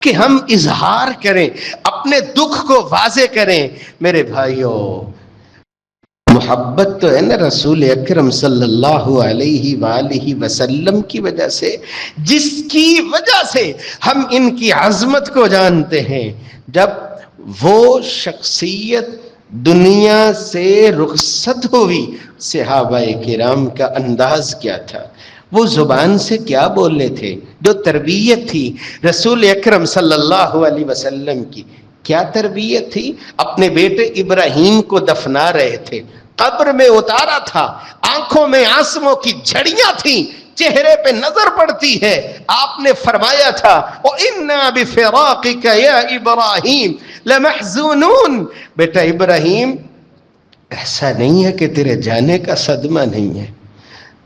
کہ ہم اظہار کریں، اپنے دکھ کو واضح کریں۔ میرے بھائیوں، محبت تو ہے نا رسول اکرم صلی اللہ علیہ وآلہ وسلم کی وجہ سے، جس کی وجہ سے ہم ان کی عظمت کو جانتے ہیں۔ جب وہ شخصیت دنیا سے رخصت ہوئی، صحابہ کرام کا انداز کیا تھا؟ وہ زبان سے کیا بولنے تھے؟ جو تربیت تھی رسول اکرم صلی اللہ علیہ وسلم کی، کیا تربیت تھی؟ اپنے بیٹے ابراہیم کو دفنا رہے تھے، قبر میں اتارا تھا، آنکھوں میں آنسوؤں کی جھڑیاں تھیں، چہرے پہ نظر پڑتی ہے، آپ نے فرمایا تھا وَإِنَّا بِفِرَاقِكَ يَا إِبْرَاهِيمُ لَمَحْزُونُونَ، بیٹا ابراہیم ایسا نہیں ہے کہ تیرے جانے کا صدمہ نہیں ہے،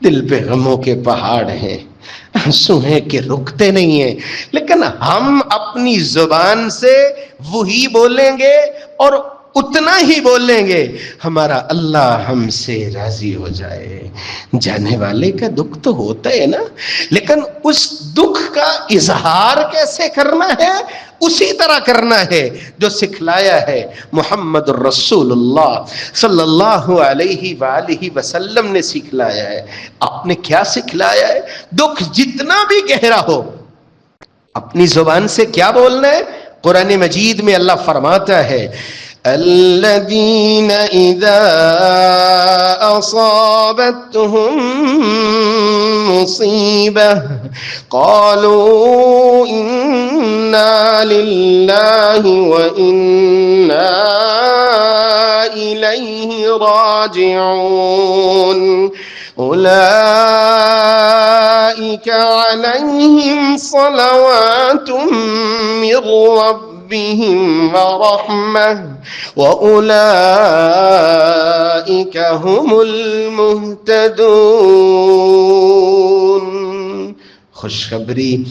دل پہ غموں کے پہاڑ ہیں، آنسو ہیں کہ رکتے نہیں ہیں، لیکن ہم اپنی زبان سے وہی بولیں گے اور اتنا ہی بولیں گے ہمارا اللہ ہم سے راضی ہو جائے۔ جانے والے کا دکھ تو ہوتا ہے نا، لیکن اس دکھ کا اظہار کیسے کرنا ہے؟ اسی طرح کرنا ہے جو سکھلایا ہے محمد الرسول اللہ صلی اللہ علیہ وآلہ وسلم نے سکھلایا ہے۔ آپ نے کیا سکھلایا ہے؟ دکھ جتنا بھی گہرا ہو، اپنی زبان سے کیا بولنا ہے؟ قرآن مجید میں اللہ فرماتا ہے الذین اذا اصابتهم مصیبہ قالوا انا للہ وانا الیہ راجعون اولئک علیہم صلوات من ربهم ورحمہ وَأُولَئِكَ هُمُ الْمُهْتَدُونَ۔ خوشخبری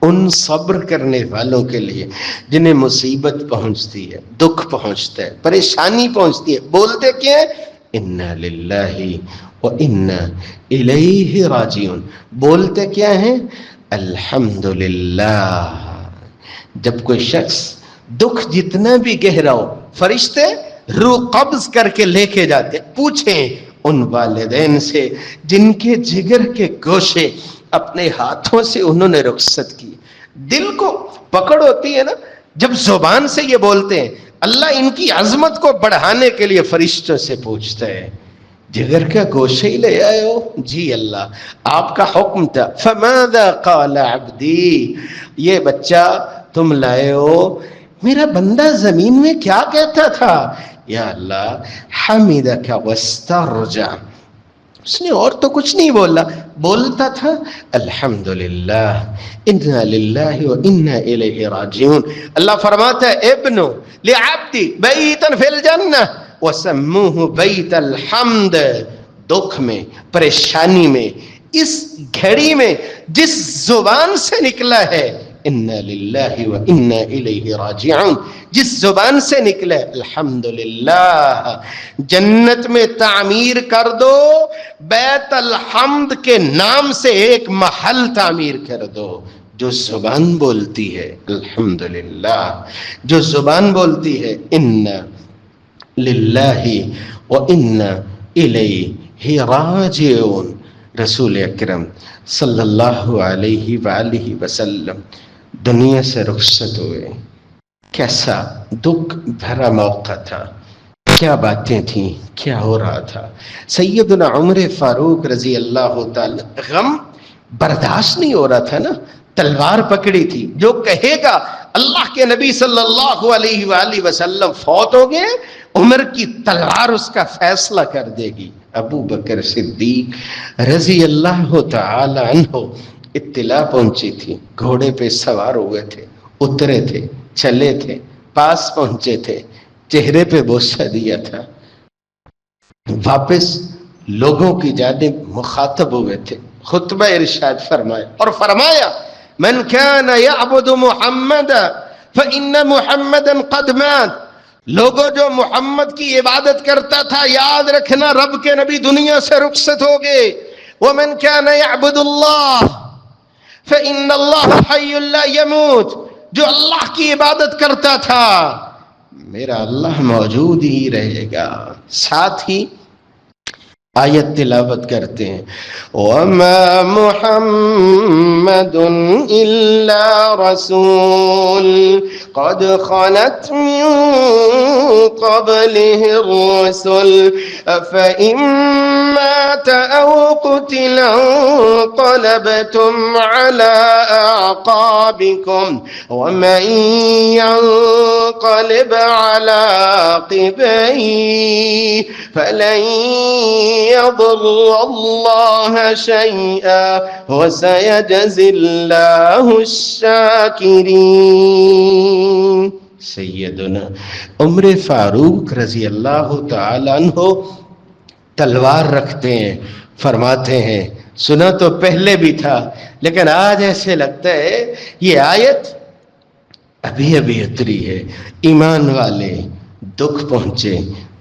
ان صبر کرنے والوں کے لیے جنہیں مصیبت پہنچتی ہے، دکھ پہنچتا ہے، پریشانی پہنچتی ہے، بولتے کیا ہے؟ اِنَّا لِلَّهِ وَإِنَّا إِلَيْهِ راجعون۔ بولتے کیا ہیں؟ الحمدللہ۔ جب کوئی شخص دکھ جتنا بھی گہرا ہو، فرشتے روح قبض کر کے لے کے جاتے۔ پوچھیں ان والدین سے جن کے جگر کے گوشے اپنے ہاتھوں سے انہوں نے رخصت کی۔ دل کو پکڑ ہوتی ہے نا جب زبان سے یہ بولتے ہیں۔ اللہ ان کی عظمت کو بڑھانے کے لیے فرشتوں سے پوچھتا ہے جگر کا گوشے ہی لے آئے ہو؟ جی اللہ آپ کا حکم تھا۔ فماذا قال عبدی، یہ بچہ تم لائے ہو، میرا بندہ زمین میں کیا کہتا تھا؟ یا اللہ حمیدک واسترجع، اس نے اور تو کچھ نہیں بولا، بولتا تھا الحمدللہ انا للہ وانا الیہ راجعون۔ اللہ فرماتا ہے ابنو لعبدی بیتا فی الجنہ وسموہ بیت الحمد۔ دکھ میں، پریشانی میں، اس گھڑی میں جس زبان سے نکلا ہے اِنَّا لِلَّهِ وَإِنَّا إِلَيْهِ راجعون، جس زبان سے نکلے الحمدللہ، جنت میں تعمیر کر دو، بیت الحمد کے نام سے ایک محل تعمیر کر دو۔ جو زبان بولتی ہے الحمدللہ، جو زبان بولتی ہے اِنَّا لِلَّهِ وَإِنَّا إِلَيْهِ راجعون۔ رسول اکرم صلی اللہ علیہ وآلہ وسلم دنیا سے رخصت ہوئے، کیسا دکھ بھرا موقع تھا، کیا باتیں تھیں، کیا ہو رہا تھا۔ سیدنا عمر فاروق رضی اللہ تعالی، غم برداشت نہیں ہو رہا تھا نا، تلوار پکڑی تھی، جو کہے گا اللہ کے نبی صلی اللہ علیہ وآلہ وسلم فوت ہو گئے، عمر کی تلوار اس کا فیصلہ کر دے گی۔ ابو بکر صدیق رضی اللہ تعالی عنہ اطلاع پہنچی تھی، گھوڑے پہ سوار ہوئے تھے، اترے تھے، چلے تھے، پاس پہنچے تھے، چہرے پہ بوسہ دیا تھا، واپس لوگوں کی جانب مخاطب ہوئے تھے، خطبہ ارشاد فرمایا اور فرمایا من كان يعبد محمد فإن محمدا قد مات۔ لوگوں جو محمد کی عبادت کرتا تھا یاد رکھنا رب کے نبی دنیا سے رخصت ہو گئے۔ ومن كان يعبد الله فإن الله حي لا يموت۔ جو اللہ کی عبادت کرتا تھا میرا اللہ موجود ہی رہے گا. ساتھ ہی آیت تلاوت کرتے ہیں وَمَا مُحَمَّدٌ إِلَّا رَسُولٌ قَدْ خَلَتْ مِن قَبْلِهِ الرُّسُلُ أَفَإِن مَّاتَ أَوْ قُتِلَ انقَلَبْتُمْ عَلَىٰ أَعْقَابِكُمْ وَمَن يَنقَلِبْ عَلَىٰ عَقِبَيْهِ فَلَن يضر الله شيئا وسيجزي الله الشاكرين. سیدنا عمر فاروق رضی اللہ تعالیٰ عنہ تلوار رکھتے ہیں، فرماتے ہیں سنا تو پہلے بھی تھا لیکن آج ایسے لگتا ہے یہ آیت ابھی ابھی اتری ہے. ایمان والے دکھ پہنچے،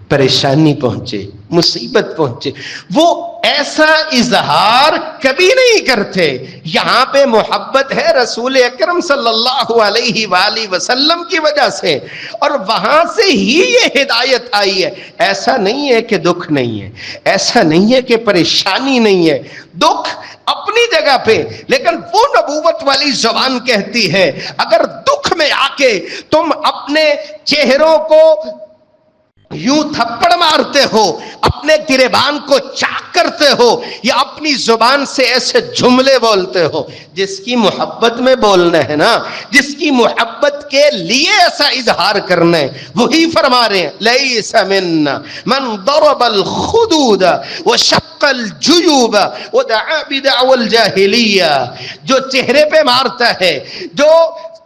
پریشانی پہنچے، مصیبت پہنچے، وہ ایسا اظہار کبھی نہیں کرتے. یہاں پہ محبت ہے رسول اکرم صلی اللہ علیہ وآلہ وسلم کی وجہ سے، اور وہاں سے ہی یہ ہدایت آئی ہے. ایسا نہیں ہے کہ دکھ نہیں ہے، ایسا نہیں ہے کہ پریشانی نہیں ہے. دکھ اپنی جگہ پہ، لیکن وہ نبوت والی زبان کہتی ہے اگر دکھ میں آ کے تم اپنے چہروں کو یوں تھپڑ مارتے ہو، اپنے گریبان کو چاک کرتے ہو، یا اپنی زبان سے ایسے جملے بولتے ہو، جس کی محبت میں بولنا ہے نا، جس کی محبت کے لیے ایسا اظہار کرنا ہے، وہی فرما رہے ہیں لیس منا من ضرب الخدود وشق الجیوب ودعا بدعوى الجاہلیہ. جو چہرے پہ مارتا ہے، جو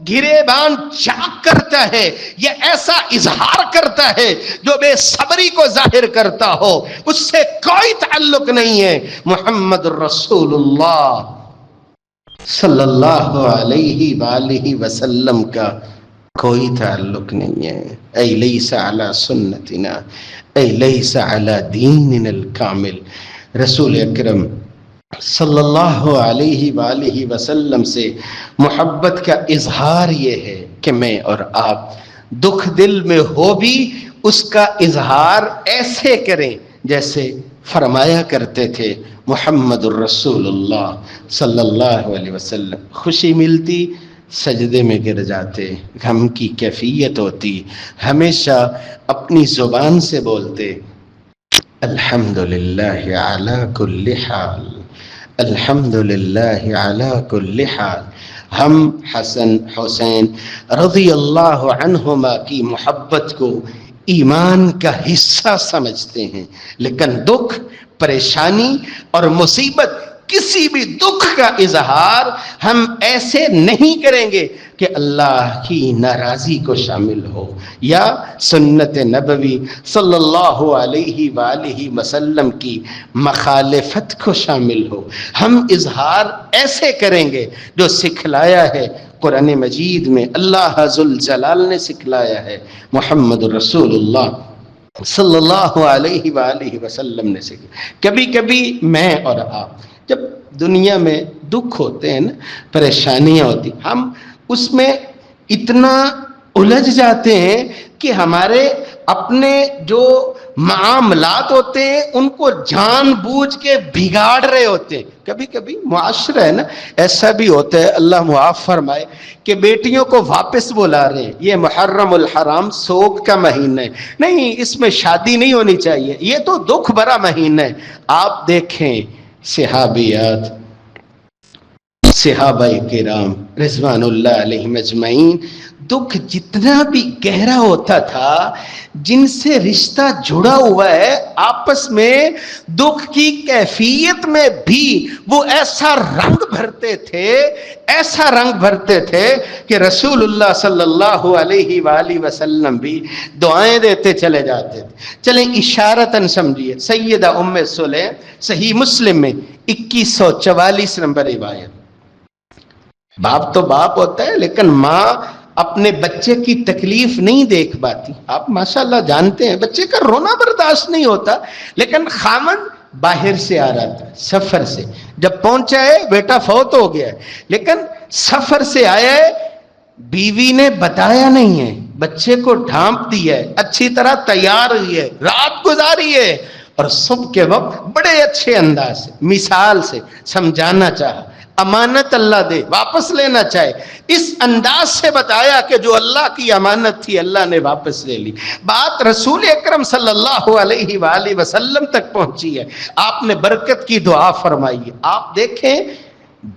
گریبان چاک کرتا ہے، یہ ایسا اظہار کرتا ہے جو بے صبری کو ظاہر کرتا ہو، اس سے کوئی تعلق نہیں ہے. محمد رسول اللہ صلی اللہ علیہ وآلہ وسلم کا کوئی تعلق نہیں ہے. اے لیس علی سنتنا اے لیس علی دیننا الکامل. رسول اکرم صلی اللہ علیہ وآلہ وسلم سے محبت کا اظہار یہ ہے کہ میں اور آپ دکھ دل میں ہو بھی اس کا اظہار ایسے کریں جیسے فرمایا کرتے تھے محمد الرسول اللہ صلی اللہ علیہ وسلم. خوشی ملتی سجدے میں گر جاتے، غم کی کیفیت ہوتی ہمیشہ اپنی زبان سے بولتے الحمدللہ علی کل حال، الحمدللہ علی کل حال. ہم حسن حسین رضی اللہ عنہما کی محبت کو ایمان کا حصہ سمجھتے ہیں، لیکن دکھ، پریشانی اور مصیبت، کسی بھی دکھ کا اظہار ہم ایسے نہیں کریں گے کہ اللہ کی ناراضی کو شامل ہو یا سنت نبوی صلی اللہ علیہ وآلہ وسلم کی مخالفت کو شامل ہو. ہم اظہار ایسے کریں گے جو سکھلایا ہے قرآن مجید میں، اللہ ذوالجلال نے سکھلایا ہے، محمد رسول اللہ صلی اللہ علیہ وآلہ وسلم نے سکھلایا. کبھی کبھی میں اور آپ جب دنیا میں دکھ ہوتے ہیں نا، پریشانیاں ہوتی، ہم اس میں اتنا الجھ جاتے ہیں کہ ہمارے اپنے جو معاملات ہوتے ہیں ان کو جان بوجھ کے بگاڑ رہے ہوتے ہیں. کبھی کبھی معاشرہ ہے نا ایسا بھی ہوتا ہے، اللہ معاف فرمائے، کہ بیٹیوں کو واپس بلا رہے ہیں، یہ محرم الحرام سوگ کا مہینہ ہے، نہیں اس میں شادی نہیں ہونی چاہیے، یہ تو دکھ بھرا مہینہ ہے. آپ دیکھیں صحابیات، صحابہ کرام رضوان اللہ علیہم اجمعین، دکھ جتنا بھی گہرا ہوتا تھا، جن سے رشتہ جڑا ہوا ہے آپس میں، دکھ کی کیفیت میں بھی وہ ایسا رنگ بھرتے تھے، ایسا رنگ بھرتے تھے کہ رسول اللہ صلی اللہ علیہ وآلہ وسلم بھی دعائیں دیتے چلے جاتے تھے. چلیں اشارتاً سمجھیے، سیدہ ام سلیم صحیح مسلم میں 2144 نمبر روایت. باپ تو باپ ہوتا ہے لیکن ماں اپنے بچے کی تکلیف نہیں دیکھ پاتی. آپ ماشاءاللہ جانتے ہیں بچے کا رونا برداشت نہیں ہوتا، لیکن خامند باہر سے آ رہا تھا سفر سے، جب پہنچا ہے بیٹا فوت ہو گیا ہے، لیکن سفر سے آیا ہے، بیوی نے بتایا نہیں ہے، بچے کو ڈھانپ دیا ہے، اچھی طرح تیار ہوئی ہے، رات گزاری ہے، اور صبح کے وقت بڑے اچھے انداز سے مثال سے سمجھانا چاہا، امانت اللہ دے واپس لینا چاہے، اس انداز سے بتایا کہ جو اللہ کی امانت تھی اللہ نے واپس لے لی۔ بات رسول اکرم صلی اللہ علیہ وآلہ وسلم تک پہنچی ہے، آپ نے برکت کی دعا فرمائی ہے۔ آپ دیکھیں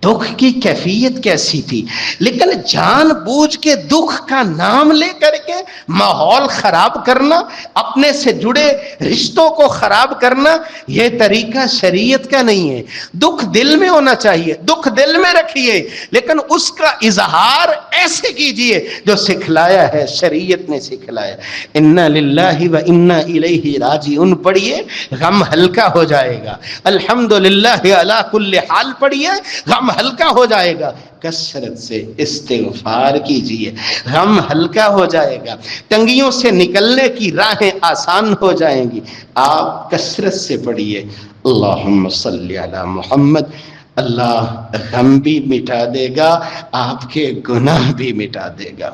دکھ کی کیفیت کیسی تھی، لیکن جان بوجھ کے دکھ کا نام لے کر کے ماحول خراب کرنا، اپنے سے جڑے رشتوں کو خراب کرنا، یہ طریقہ شریعت کا نہیں ہے۔ دکھ دل میں ہونا چاہیے، دکھ دل میں رکھیے، لیکن اس کا اظہار ایسے کیجئے جو سکھلایا ہے، شریعت نے سکھلایا۔ انا للہ و انا الیہ راجعون پڑھیے، غم ہلکا ہو جائے گا۔ الحمدللہ علی کل حال پڑھیے، غم ہلکا ہو جائے گا۔ کثرت سے استغفار کیجئے، غم ہلکا ہو جائے گا، تنگیوں سے نکلنے کی راہیں آسان ہو جائیں گی۔ آپ کثرت سے پڑھیے اللہم صلی علی محمد۔ اللہ غم بھی مٹا دے گا، آپ کے گناہ بھی مٹا دے گا۔